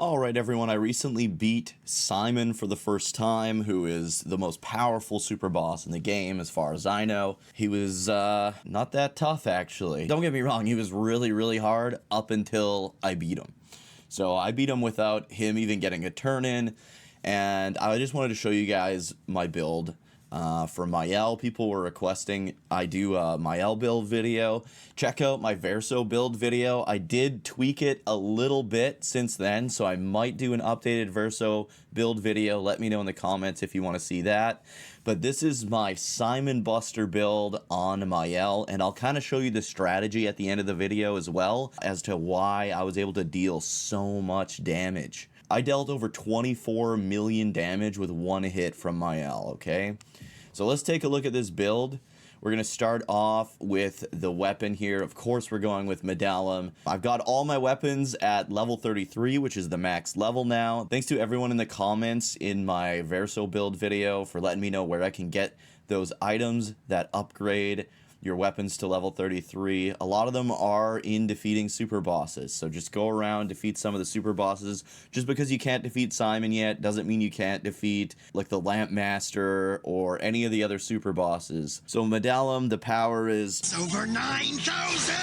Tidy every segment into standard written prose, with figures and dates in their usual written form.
Alright everyone, I recently beat Simon for the first time, who is the most powerful super boss in the game as far as I know. He was not that tough actually. Don't get me wrong, he was really hard up until I beat him. So I beat him without him even getting a turn in, and I just wanted to show you guys my build. For Maelle, people were requesting I do a Maelle build video. Check out my Verso build video. I did tweak it a little bit since then, so I might do an updated Verso build video. Let me know in the comments if you want to see that. But this is my Simon Buster build on Maelle, and I'll kind of show you the strategy at the end of the video as well as to why I was able to deal so much damage. I dealt over 24 million damage with one hit from Maelle, okay? So let's take a look at this build. We're going to start off with the weapon here. Of course, we're going with Medallum. I've got all my weapons at level 33, which is the max level now. Thanks to everyone in the comments in my Verso build video for letting me know where I can get those items that upgrade your weapons to level 33. A lot of them are in defeating super bosses, so just go around, defeat some of the super bosses. Just because you can't defeat Simon yet doesn't mean you can't defeat like the Lamp Master or any of the other super bosses. So Medallum, the power is over 9,000!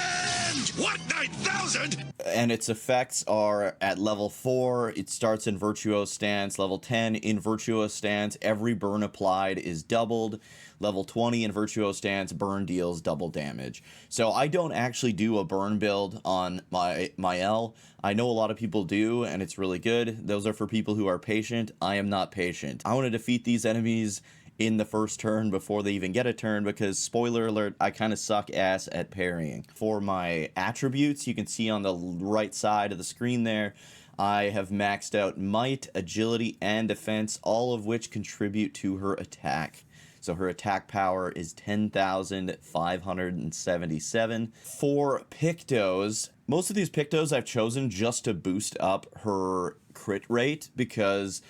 What, 9,000? And its effects are at level 4, it starts in Virtuoso Stance. Level 10, in Virtuoso Stance, every burn applied is doubled. Level 20, in Virtuoso Stance, burn deals double damage. So I don't actually do a burn build on my Maelle. I know a lot of people do, and it's really good. Those are for people who are patient. I am not patient. I want to defeat these enemies in the first turn before they even get a turn, because spoiler alert, I kind of suck ass at parrying. For my attributes, you can see on the right side of the screen there, I have maxed out might, agility, and defense, all of which contribute to her attack. So her attack power is 10,577. For Pictos, most of these Pictos I've chosen just to boost up her crit rate, because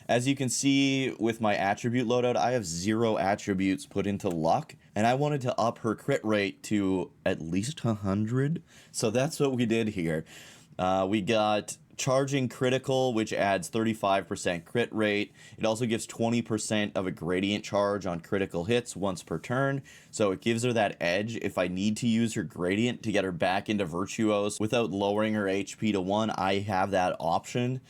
as you can see with my attribute loadout, I have 0 attributes put into luck, and I wanted to up her crit rate to at least 100. So that's what we did here. We got Charging Critical, which adds 35% crit rate. It also gives 20% of a gradient charge on critical hits once per turn. So it gives her that edge if I need to use her gradient to get her back into Virtuoso without lowering her HP to 1. I have that option.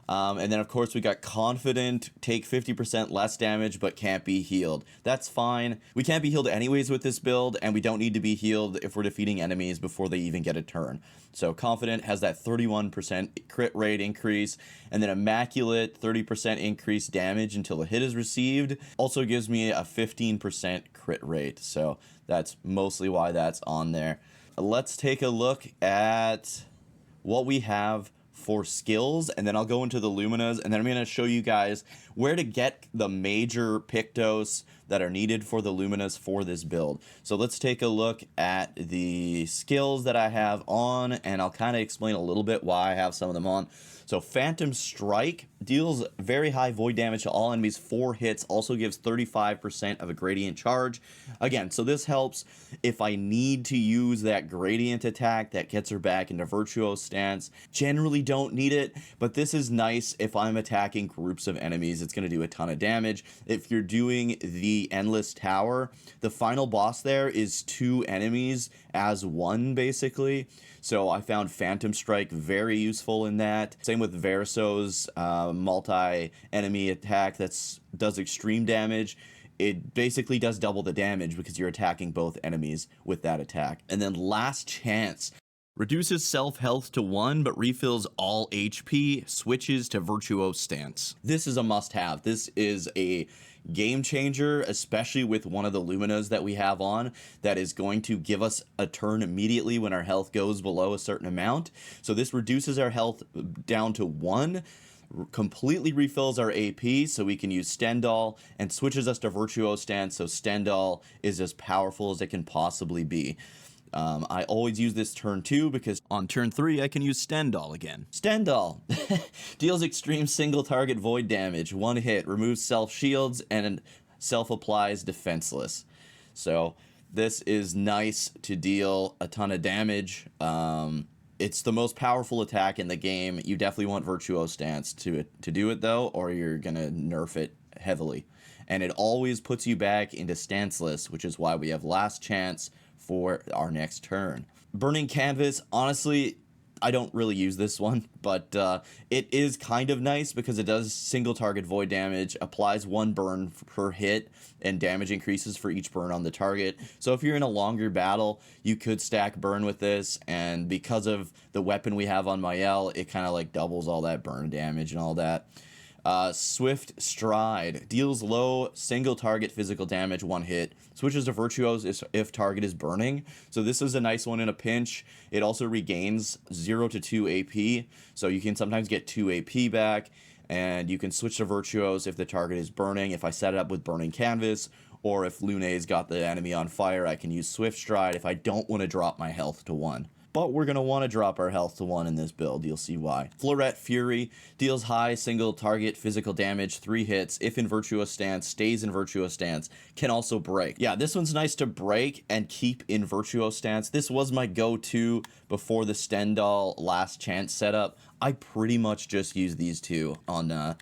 And then, of course, we got Confident, take 50% less damage, but can't be healed. That's fine. We can't be healed anyways with this build, and we don't need to be healed if we're defeating enemies before they even get a turn. So Confident has that 31% crit rate increase, and then Immaculate, 30% increased damage until a hit is received. Also gives me a 15% crit rate, so that's mostly why that's on there. Let's take a look at what we have for skills, and then I'll go into the Luminas, and then I'm going to show you guys where to get the major Pictos that are needed for the Luminas for this build. So let's take a look at the skills that I have on, and I'll kind of explain a little bit why I have some of them on. So Phantom Strike deals very high void damage to all enemies, 4 hits, also gives 35% of a gradient charge. Again, so this helps if I need to use that gradient attack that gets her back into Virtuoso Stance. Generally don't need it, but this is nice if I'm attacking groups of enemies. It's going to do a ton of damage. If you're doing the Endless Tower, the final boss there is 2 enemies as 1, basically. So I found Phantom Strike very useful in that. Same with Verso's multi-enemy attack that does extreme damage. It basically does double the damage because you're attacking both enemies with that attack. And then Last Chance reduces self-health to 1, but refills all HP, switches to Virtuoso Stance. This is a must-have. This is a game changer, especially with one of the Luminas that we have on, that is going to give us a turn immediately when our health goes below a certain amount. So this reduces our health down to 1, completely refills our AP so we can use Stendhal, and switches us to Virtuoso Stance, so Stendhal is as powerful as it can possibly be. I always use this turn 2 because on turn 3 I can use Stendhal again. Stendhal deals extreme single target void damage, 1 hit, removes self shields, and self applies defenseless. So this is nice to deal a ton of damage. It's the most powerful attack in the game. You definitely want Virtuo Stance to do it, though, or you're going to nerf it heavily. And it always puts you back into stanceless, which is why we have last chance for our next turn. Burning Canvas, honestly, I don't really use this one, but it is kind of nice because it does single target void damage, applies 1 burn per hit, and damage increases for each burn on the target. So if you're in a longer battle, you could stack burn with this, and because of the weapon we have on Maelle, it kind of like doubles all that burn damage and all that. Swift Stride deals low single target physical damage 1 hit, switches to Virtuos if target is burning, so this is a nice one in a pinch. It also regains 0 to 2 AP, so you can sometimes get 2 AP back, and you can switch to Virtuos if the target is burning. If I set it up with Burning Canvas, or if Lune's got the enemy on fire, I can use Swift Stride if I don't want to drop my health to 1. But we're going to want to drop our health to 1 in this build, you'll see why. Floret Fury deals high single target physical damage 3 hits if in Virtuous Stance, stays in Virtuous Stance, can also break. Yeah, this one's nice to break and keep in Virtuous Stance. This was my go-to before the Stendhal last chance setup. I pretty much just use these two on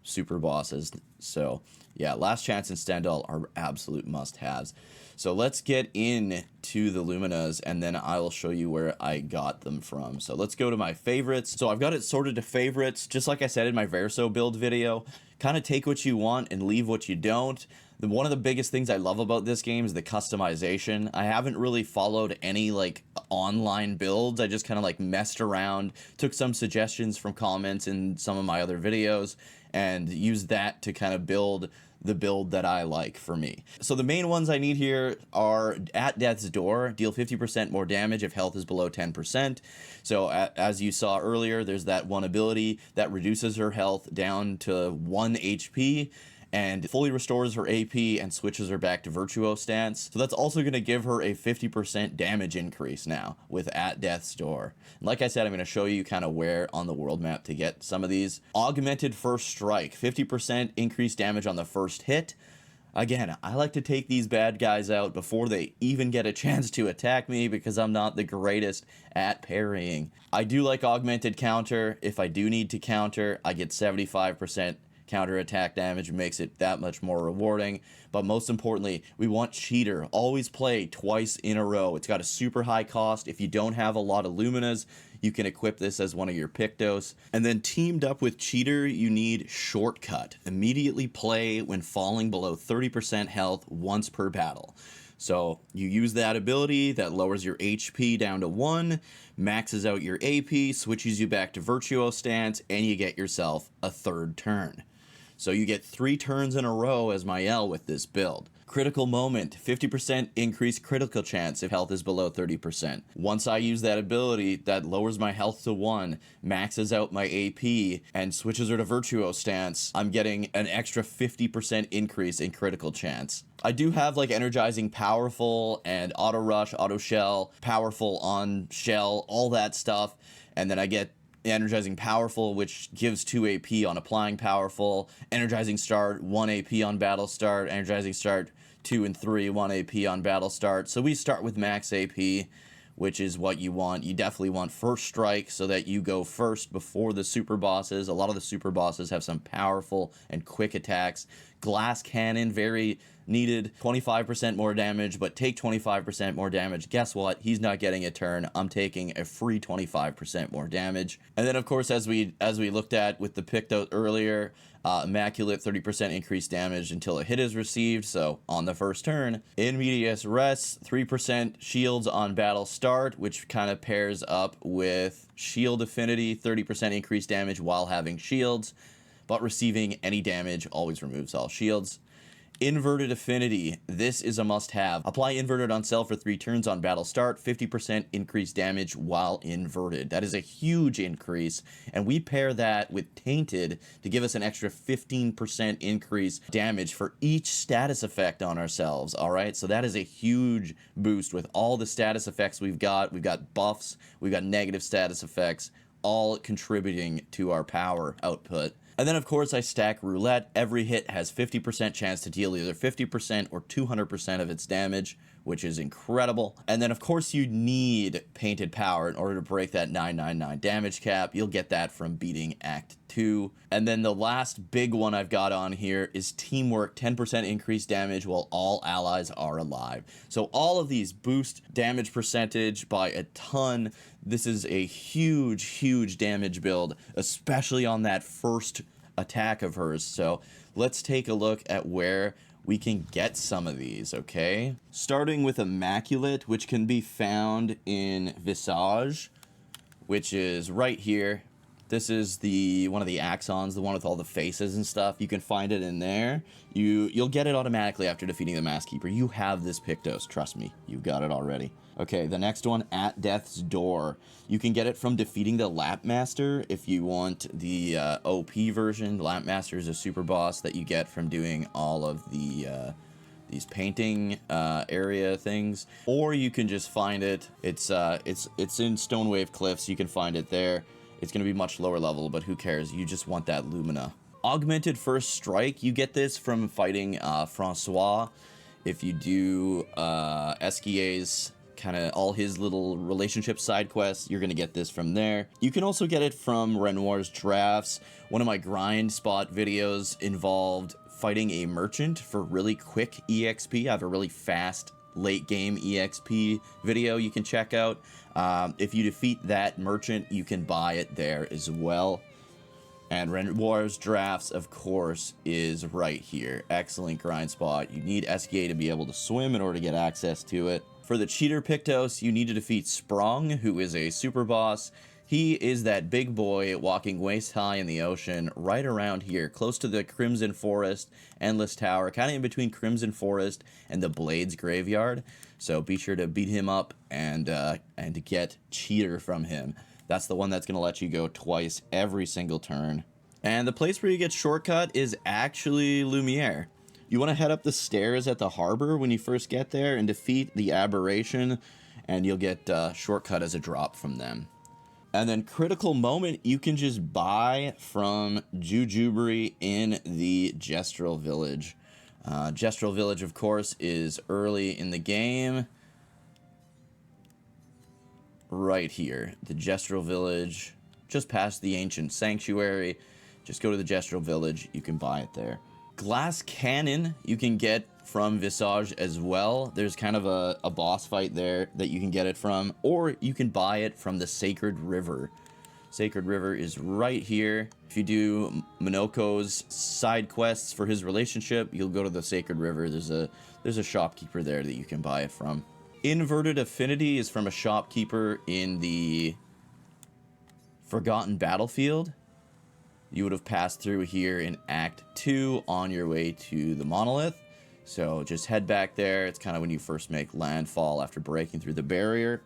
super bosses. So yeah, last chance and Stendhal are absolute must-haves. So let's get into the Luminas, and then I will show you where I got them from. So let's go to my favorites. So I've got it sorted to favorites, just like I said in my Verso build video. Kind of take what you want and leave what you don't. One of the biggest things I love about this game is the customization. I haven't really followed any like online builds. I just kind of like messed around, took some suggestions from comments in some of my other videos, and used that to kind of build the build that I like for me. So the main ones I need here are At Death's Door, deal 50% more damage if health is below 10%. So as you saw earlier, there's that one ability that reduces her health down to 1 HP, and fully restores her AP and switches her back to Virtuo Stance. So that's also going to give her a 50% damage increase now with At Death's Door. And like I said, I'm going to show you kind of where on the world map to get some of these. Augmented First Strike, 50% increased damage on the first hit. Again, I like to take these bad guys out before they even get a chance to attack me because I'm not the greatest at parrying. I do like Augmented Counter. If I do need to counter, I get 75% counter attack damage, makes it that much more rewarding. But most importantly, we want Cheater. Always play twice in a row. It's got a super high cost. If you don't have a lot of Luminas, you can equip this as one of your Pictos. And then teamed up with Cheater, you need Shortcut. Immediately play when falling below 30% health once per battle. So you use that ability that lowers your HP down to 1, maxes out your AP, switches you back to Virtuo Stance, and you get yourself a 3rd turn. So you get 3 turns in a row as Maelle with this build. Critical Moment, 50% increased critical chance if health is below 30%. Once I use that ability, that lowers my health to 1, maxes out my AP, and switches her to Virtuo Stance, I'm getting an extra 50% increase in critical chance. I do have like Energizing Powerful and Auto Rush, Auto Shell, Powerful on Shell, all that stuff, and then I get Energizing Powerful, which gives 2 AP on applying Powerful, Energizing Start, 1 AP on Battle Start, Energizing Start 2 and 3, 1 AP on Battle Start. So we start with max AP, which is what you want. You definitely want First Strike so that you go first before the super bosses. A lot of the super bosses have some powerful and quick attacks. Glass Cannon, very needed. 25% more damage, but take 25% more damage. Guess what? He's not getting a turn. I'm taking a free 25% more damage. And then, of course, as we looked at with the Picto earlier, Immaculate, 30% increased damage until a hit is received, so on the first turn. In Medias Res, 3% shields on battle start, which kind of pairs up with Shield Affinity, 30% increased damage while having shields, but receiving any damage always removes all shields. Inverted Affinity, this is a must-have. Apply Inverted on self for 3 turns on battle start, 50% increased damage while inverted. That is a huge increase, and we pair that with Tainted to give us an extra 15% increase damage for each status effect on ourselves, alright? So that is a huge boost with all the status effects we've got. We've got buffs, we've got negative status effects, all contributing to our power output. And then, of course, I stack roulette. Every hit has 50% chance to deal either 50% or 200% of its damage, which is incredible. And then, of course, you need Painted Power in order to break that 999 damage cap. You'll get that from beating Act 2. And then the last big one I've got on here is Teamwork, 10% increased damage while all allies are alive. So all of these boost damage percentage by a ton. This is a huge, huge damage build, especially on that first attack of hers. So let's take a look at where we can get some of these, okay? Starting with Immaculate, which can be found in Visage, which is right here. This is the one of the Axons, the one with all the faces and stuff. You can find it in there. You'll get it automatically after defeating the Mask Keeper. You have this Pictos, trust me. You've got it already. Okay, the next one, At Death's Door. You can get it from defeating the Lapmaster if you want the OP version. The Lapmaster is a super boss that you get from doing all of the these painting area things, or you can just find it. It's in Stonewave Cliffs. You can find it there. It's going to be much lower level, but who cares? You just want that Lumina. Augmented First Strike. You get this from fighting Francois. If you do Esquia's kind of all his little relationship side quests, you're going to get this from there. You can also get it from Renoir's Drafts. One of my grind spot videos involved fighting a merchant for really quick EXP. I have a really fast late game EXP video you can check out. If you defeat that merchant, you can buy it there as well. And Renoir's Drafts, of course, is right here. Excellent grind spot. You need Esquia to be able to swim in order to get access to it. For the cheater Pictos, you need to defeat Sprung, who is a super boss. He is that big boy walking waist high in the ocean right around here, close to the Crimson Forest, Endless Tower, kind of in between Crimson Forest and the Blades Graveyard. So be sure to beat him up and get cheater from him. That's the one that's going to let you go twice every single turn. And the place where you get shortcut is actually Lumiere. You want to head up the stairs at the harbor when you first get there and defeat the Aberration, and you'll get shortcut as a drop from them. And then Critical Moment, you can just buy from Jujuberi in the Gestrel Village. Gestrel Village, of course, is early in the game. Right here, the Gestrel Village, just past the Ancient Sanctuary. Just go to the Gestrel Village, you can buy it there. Glass Cannon you can get from Visage as well. There's kind of a boss fight there that you can get it from, or you can buy it from the Sacred River. Sacred River is right here. If you do Minoko's side quests for his relationship, you'll go to the Sacred River. There's a shopkeeper there that you can buy it from. Inverted Affinity is from a shopkeeper in the Forgotten Battlefield. You would have passed through here in Act 2 on your way to the Monolith. So just head back there. It's kind of when you first make landfall after breaking through the barrier.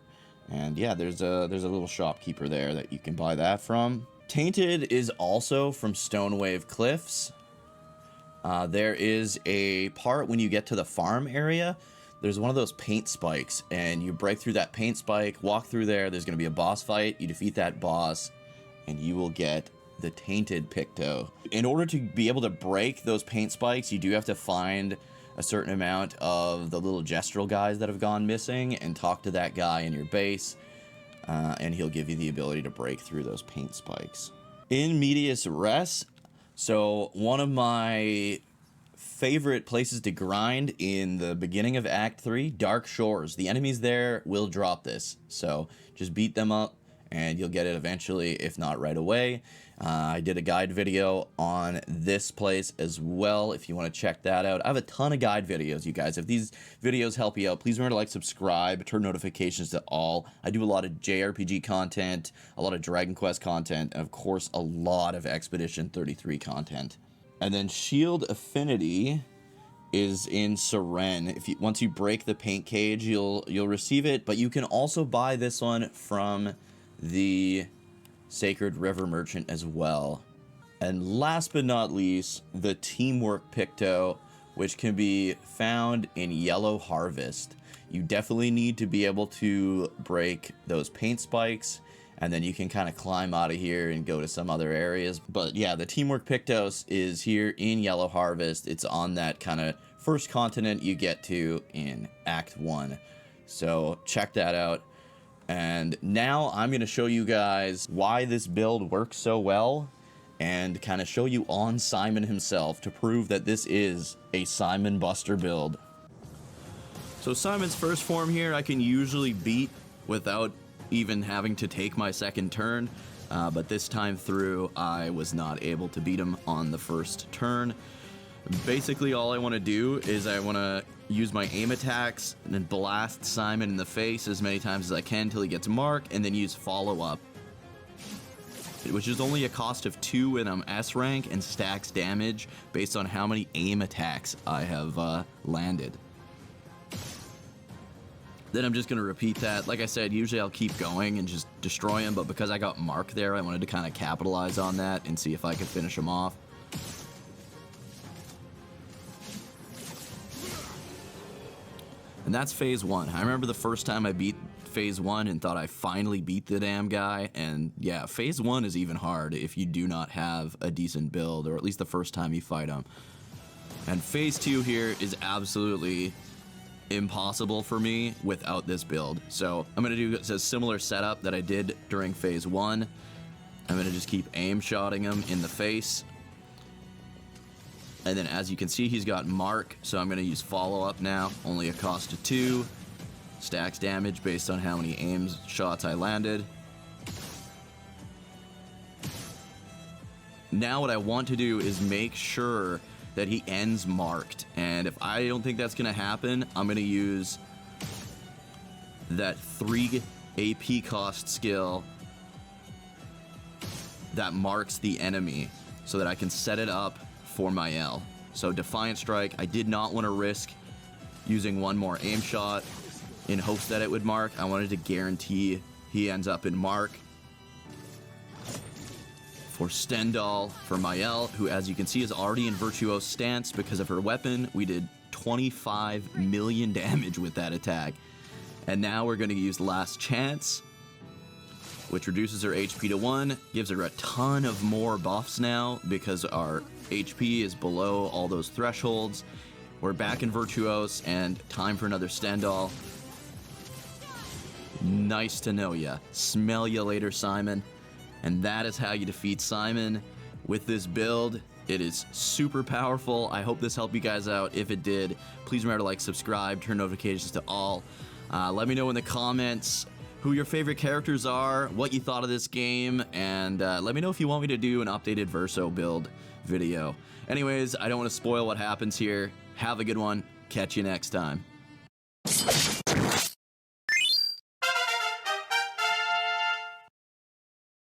And yeah, there's a little shopkeeper there that you can buy that from. Tainted is also from Stonewave Cliffs. There is a part when you get to the farm area. There's one of those paint spikes, and you break through that paint spike, walk through there. There's going to be a boss fight. You defeat that boss, and you will get the Tainted Picto. In order to be able to break those paint spikes, you do have to find a certain amount of the little Gestrel guys that have gone missing and talk to that guy in your base, and he'll give you the ability to break through those paint spikes. In Medias Res, so one of my favorite places to grind in the beginning of Act 3, Dark Shores. The enemies there will drop this, so just beat them up and you'll get it eventually, if not right away. I did a guide video on this place as well, if you want to check that out. I have a ton of guide videos, you guys. If these videos help you out, please remember to like, subscribe, turn notifications to all. I do a lot of JRPG content, a lot of Dragon Quest content, and of course a lot of Expedition 33 content. And then Shield Affinity is in Seren. Once you break the paint cage, you'll receive it, but you can also buy this one from the Sacred River Merchant as well. And last but not least, the Teamwork Picto, which can be found in Yellow Harvest. You definitely need to be able to break those paint spikes and then you can kind of climb out of here and go to some other areas. But yeah, the Teamwork Pictos is here in Yellow Harvest. It's on that kind of first continent you get to in Act 1. So check that out. And now I'm going to show you guys why this build works so well, and kind of show you on Simon himself to prove that this is a Simon Buster build. So Simon's first form here I can usually beat without even having to take my second turn, but this time through I was not able to beat him on the first turn. Basically all I want to do is I want to use my aim attacks and then blast Simon in the face as many times as I can until he gets marked, and then use follow up, which is only a cost of 2 and I'm S rank, and stacks damage based on how many aim attacks I have landed. Then I'm just going to repeat that. Like I said, usually I'll keep going and just destroy him, but because I got Mark there, I wanted to kind of capitalize on that and see if I could finish him off. And that's phase 1. I remember the first time I beat phase 1 and thought I finally beat the damn guy. And yeah, phase 1 is even hard if you do not have a decent build, or at least the first time you fight him. And phase 2 here is absolutely impossible for me without this build. So I'm going to do a similar setup that I did during phase 1. I'm going to just keep aim shotting him in the face. And then as you can see, he's got Mark, so I'm going to use follow-up now. Only a cost of 2. Stacks damage based on how many aim shots I landed. Now what I want to do is make sure that he ends marked. And if I don't think that's going to happen, I'm going to use that 3 AP cost skill that marks the enemy so that I can set it up for Maelle. So Defiant Strike, I did not want to risk using one more aim shot in hopes that it would mark. I wanted to guarantee he ends up in mark. For Stendhal, for Maelle, who as you can see is already in Virtuose stance because of her weapon, we did 25 million damage with that attack. And now we're going to use Last Chance, which reduces her HP to 1, gives her a ton of more buffs now because our HP is below all those thresholds. We're back in Virtuose, and time for another Stendhal. Nice to know ya. Smell ya later, Simon. And that is how you defeat Simon with this build. It is super powerful. I hope this helped you guys out. If it did, please remember to like, subscribe, turn notifications to all. Let me know in the comments who your favorite characters are, what you thought of this game, and let me know if you want me to do an updated Verso build video. Anyways, I don't want to spoil what happens here. Have a good one. Catch you next time.